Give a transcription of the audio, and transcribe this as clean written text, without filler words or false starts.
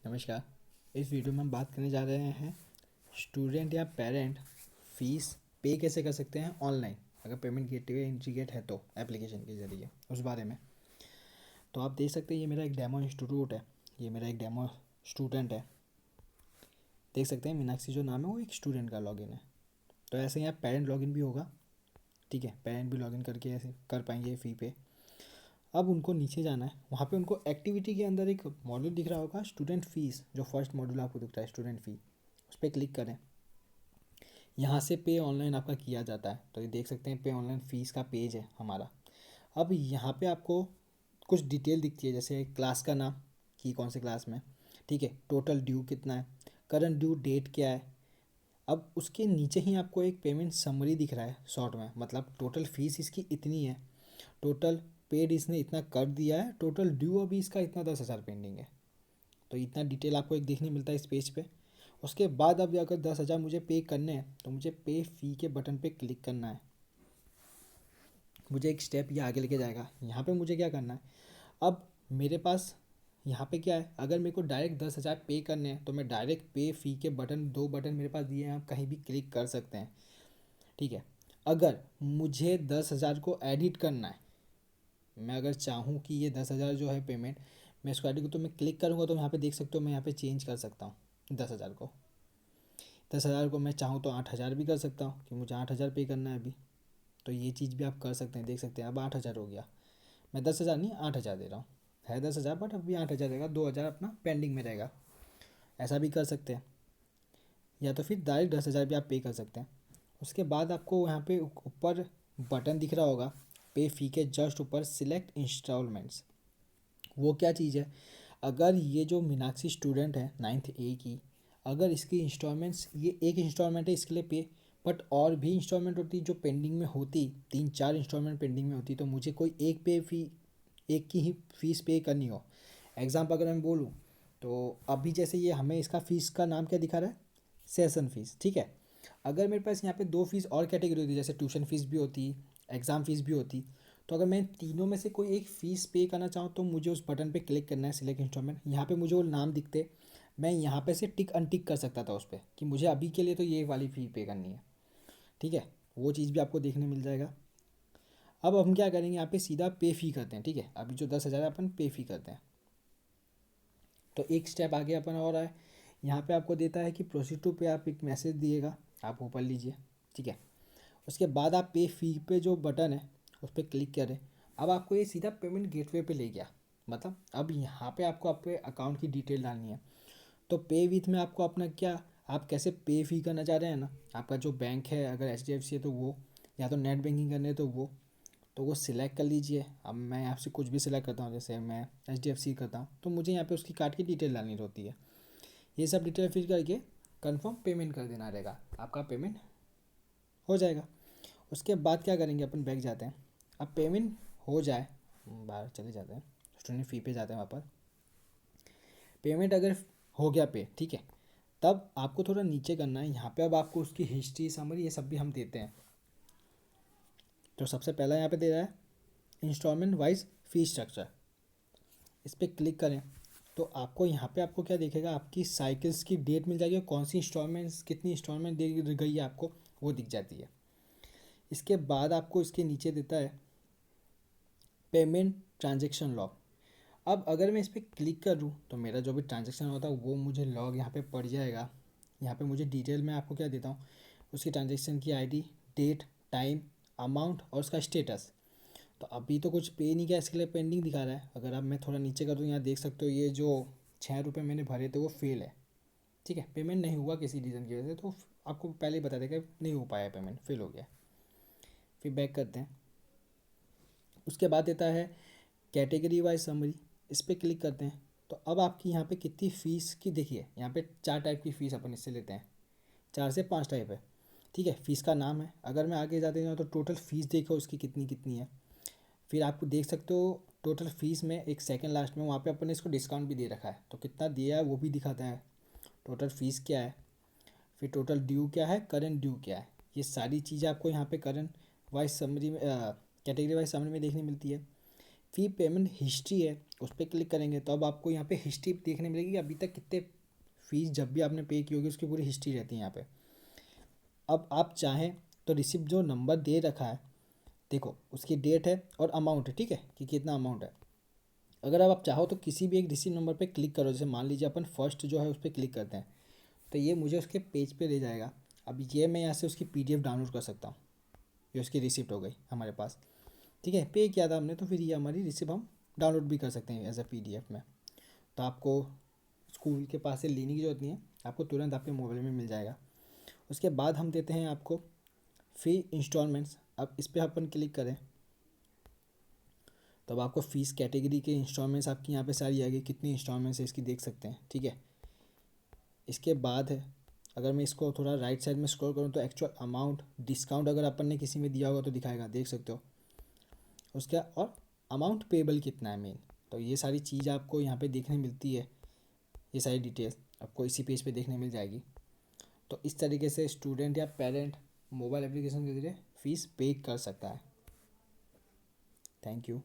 नमस्कार। इस वीडियो में हम बात करने जा रहे हैं स्टूडेंट या पेरेंट फीस पे कैसे कर सकते हैं ऑनलाइन, अगर पेमेंट गेटवे इंटीग्रेट है तो एप्लीकेशन के ज़रिए उस बारे में। तो आप देख सकते हैं ये मेरा एक डेमो इंस्टीट्यूट है, ये मेरा एक डेमो स्टूडेंट है। देख सकते हैं मीनाक्षी जो नाम है वो एक स्टूडेंट का लॉगिन है। तो ऐसे ही यहाँ पेरेंट लॉगिन भी होगा, ठीक है, पेरेंट भी लॉगिन करके ऐसे कर पाएंगे फ़ी पे। अब उनको नीचे जाना है, वहाँ पे उनको एक्टिविटी के अंदर एक मॉड्यूल दिख रहा होगा स्टूडेंट फीस, जो फर्स्ट मॉड्यूल आपको दिख रहा है स्टूडेंट फ़ी, उस पर क्लिक करें। यहाँ से पे ऑनलाइन आपका किया जाता है, तो ये देख सकते हैं पे ऑनलाइन फ़ीस का पेज है हमारा। अब यहाँ पे आपको कुछ डिटेल दिखती है, जैसे क्लास का नाम कि कौन से क्लास में, ठीक है, टोटल ड्यू कितना है, करंट ड्यू डेट क्या है। अब उसके नीचे ही आपको एक पेमेंट समरी दिख रहा है शॉर्ट में, मतलब टोटल फीस इसकी इतनी है, टोटल पेड इसने इतना कर दिया है, टोटल ड्यू अभी इसका इतना 10,000 पेंडिंग है। तो इतना डिटेल आपको एक देखने मिलता है इस पेज पे। उसके बाद अब अगर 10,000 मुझे पे करने हैं तो मुझे पे फ़ी के बटन पे क्लिक करना है। मुझे एक स्टेप ये आगे लेके जाएगा। यहाँ पे मुझे क्या करना है, अब मेरे पास यहाँ पे क्या है, अगर मेरे को डायरेक्ट 10,000 पे करने हैं तो मैं डायरेक्ट पे फ़ी के बटन, दो बटन मेरे पास दिए हैं, आप कहीं भी क्लिक कर सकते हैं, ठीक है। अगर मुझे 10,000 को एडिट करना है, मैं अगर चाहूँ कि ये 10,000 जो है पेमेंट मैं इसको एडिट, तो मैं क्लिक करूँगा तो यहाँ पे देख सकते हो मैं यहाँ पे चेंज कर सकता हूँ। 10,000 को मैं चाहूँ तो 8,000 भी कर सकता हूँ कि मुझे 8,000 पे करना है अभी। तो ये चीज़ भी आप कर सकते हैं, देख सकते हैं अब 8,000 हो गया। मैं 10,000 नहीं 8,000 दे रहा हूँ, है 10,000 बट अभी 8,000 रहेगा, 2,000 अपना पेंडिंग में रहेगा। ऐसा भी कर सकते हैं, या तो फिर डायरेक्ट 10,000 भी आप पे कर सकते हैं। उसके बाद आपको यहाँ पे ऊपर बटन दिख रहा होगा पे फ़ी के जस्ट ऊपर सिलेक्ट इंस्टॉलमेंट्स। वो क्या चीज़ है, अगर ये जो मीनाक्षी स्टूडेंट है 9th ए की, अगर इसकी इंस्टॉलमेंट्स, ये एक इंस्टॉलमेंट है इसके लिए पे, बट और भी इंस्टॉलमेंट होती जो पेंडिंग में होती, 3-4 इंस्टॉलमेंट पेंडिंग में होती, तो मुझे कोई एक पे फ़ी, एक की ही फ़ीस पे करनी हो। एग्जाम्पल अगर मैं बोलूँ तो अभी जैसे ये हमें इसका फ़ीस का नाम क्या दिखा रहा है, सेशन फ़ीस, ठीक है। अगर मेरे पास यहाँ पे दो फीस और कैटेगरी होती, जैसे ट्यूशन फ़ीस भी होती, एग्ज़ाम फ़ीस भी होती, तो अगर मैं तीनों में से कोई एक फ़ीस पे करना चाहूँ तो मुझे उस बटन पे क्लिक करना है, सिलेक्ट इंस्टॉलमेंट। यहाँ पे मुझे वो नाम दिखते, मैं यहाँ पे से टिक अनटिक कर सकता था उस पर कि मुझे अभी के लिए तो ये वाली फ़ी पे करनी है, ठीक है। वो चीज़ भी आपको देखने मिल जाएगा। अब हम क्या करेंगे, यहाँ पे सीधा पे फ़ी करते हैं, ठीक है। अभी जो 10,000 अपन पे फ़ी करते हैं, तो एक स्टेप आगे अपन और आए, यहाँ पे आपको देता है कि प्रोसीड टू पे, आप एक मैसेज दिएगा, आप ऊपर लीजिए, ठीक है। उसके बाद आप पे फ़ी पे जो बटन है उस पर क्लिक करें। अब आपको ये सीधा पेमेंट गेटवे पे ले गया, मतलब अब यहाँ पे आपको आपके अकाउंट की डिटेल डालनी है। तो पे विथ में आपको अपना क्या, आप कैसे पे फ़ी करना चाह रहे हैं ना, आपका जो बैंक है, अगर HDFC है तो वो, या तो नेट बैंकिंग करने है तो वो सिलेक्ट कर लीजिए। अब मैं आपसे कुछ भी सिलेक्ट करता हूँ, जैसे मैं HDFC करता हूँ तो मुझे यहाँ पे उसकी कार्ड की डिटेल डालनी होती है। ये सब डिटेल फिल करके कंफर्म पेमेंट कर देना रहेगा, आपका पेमेंट हो जाएगा। उसके बाद क्या करेंगे, अपन बैक जाते हैं। अब पेमेंट हो जाए, बाहर चले जाते हैं, स्टूडेंट फ़ी पे जाते हैं, वहाँ पर पेमेंट अगर हो गया पे, ठीक है, तब आपको थोड़ा नीचे करना है। यहाँ पे अब आपको उसकी हिस्ट्री, समरी, ये सब भी हम देते हैं। तो सबसे पहला यहाँ पे दे रहा है इंस्टॉलमेंट वाइज फ़ी स्ट्रक्चर, इस पर क्लिक करें तो आपको यहाँ पे आपको क्या दिखेगा, आपकी साइकिल्स की डेट मिल जाएगी, कौन सी इंस्टॉलमेंट्स, कितनी इंस्टॉलमेंट दे गई है आपको, वो दिख जाती है। इसके बाद आपको इसके नीचे देता है पेमेंट ट्रांजेक्शन लॉग। अब अगर मैं इस पर क्लिक कर दूँ तो मेरा जो भी ट्रांजेक्शन होता है वो मुझे लॉग यहाँ पे पड़ जाएगा। यहाँ पे मुझे डिटेल में आपको क्या देता हूँ, उसकी ट्रांजेक्शन की आईडी, डेट, टाइम, अमाउंट और उसका स्टेटस। तो अभी तो कुछ पे नहीं किया, इसके लिए पेंडिंग दिखा रहा है। अगर अब मैं थोड़ा नीचे कर दूँ, यहाँ देख सकते हो ये जो 6 रुपये मैंने भरे थे वो फेल है, ठीक है, पेमेंट नहीं हुआ किसी रीज़न की वजह से, तो आपको पहले ही बता देगा नहीं हो पाया, पेमेंट फेल हो गया। फिर बैक करते हैं। उसके बाद देता है कैटेगरी वाइज समरी, इस पर क्लिक करते हैं तो अब आपकी यहाँ पे कितनी फ़ीस की, देखिए यहाँ पे 4 टाइप की फ़ीस अपन इससे लेते हैं, 4 से 5 टाइप है, ठीक है। फ़ीस का नाम है, अगर मैं आगे जाते जाऊँ तो टोटल फ़ीस देखो उसकी कितनी कितनी है। फिर आपको देख सकते हो टोटल फ़ीस में एक सेकंड लास्ट में, वहाँ पे अपन ने इसको डिस्काउंट भी दे रखा है, तो कितना दिया है वो भी दिखाता है, टोटल फ़ीस क्या है, फिर टोटल ड्यू क्या है, करंट ड्यू क्या है। ये सारी चीज़ें आपको यहाँ पे करंट वाइज समरी में, कैटेगरी वाइज समरी में देखने मिलती है। फ़ी पेमेंट हिस्ट्री है, उस पर क्लिक करेंगे तो अब आपको यहाँ पे हिस्ट्री देखने मिलेगी कि अभी तक कितने फ़ीस जब भी आपने पे की होगी उसकी पूरी हिस्ट्री रहती है यहाँ पे। अब आप चाहें तो रिसिप्ट जो नंबर दे रखा है, देखो उसकी डेट है और अमाउंट है, ठीक है, कि कितना अमाउंट है। अगर आप चाहो तो किसी भी एक रिसिप्ट नंबर पे क्लिक करो, जैसे मान लीजिए अपन फर्स्ट जो है उस पर क्लिक करते हैं तो ये मुझे उसके पेज पे ले जाएगा। अब ये मैं यहाँ से उसकी पीडीएफ डाउनलोड कर सकता हूँ, ये उसकी रिसिप्ट हो गई हमारे पास, ठीक है, पे किया था हमने तो फिर ये हमारी रिसिप्ट हम डाउनलोड भी कर सकते हैं एज अ पीडीएफ में। तो आपको स्कूल के पास से लेने की जरूरत नहीं है, आपको तुरंत आपके मोबाइल में मिल जाएगा। उसके बाद हम देते हैं आपको फ़ी इंस्टॉलमेंट्स। अब इस पर अपन क्लिक करें तो अब आपको फ़ीस कैटेगरी के इंस्टॉलमेंट्स आपकी यहाँ पे सारी आएगी, कितनी इंस्टॉलमेंट्स है इसकी देख सकते हैं, ठीक है। इसके बाद है, अगर मैं इसको थोड़ा राइट साइड में स्क्रॉल करूँ तो एक्चुअल अमाउंट डिस्काउंट अगर अपन ने किसी में दिया होगा तो दिखाएगा, देख सकते हो उसका, और अमाउंट पेबल कितना है मेन। तो ये सारी चीज़ आपको यहाँ पे देखने मिलती है, ये सारी डिटेल्स आपको इसी पेज पे देखने मिल जाएगी। तो इस तरीके से स्टूडेंट या पेरेंट मोबाइल एप्लीकेशन के जरिए फ़ीस पे कर सकता है। Thank you.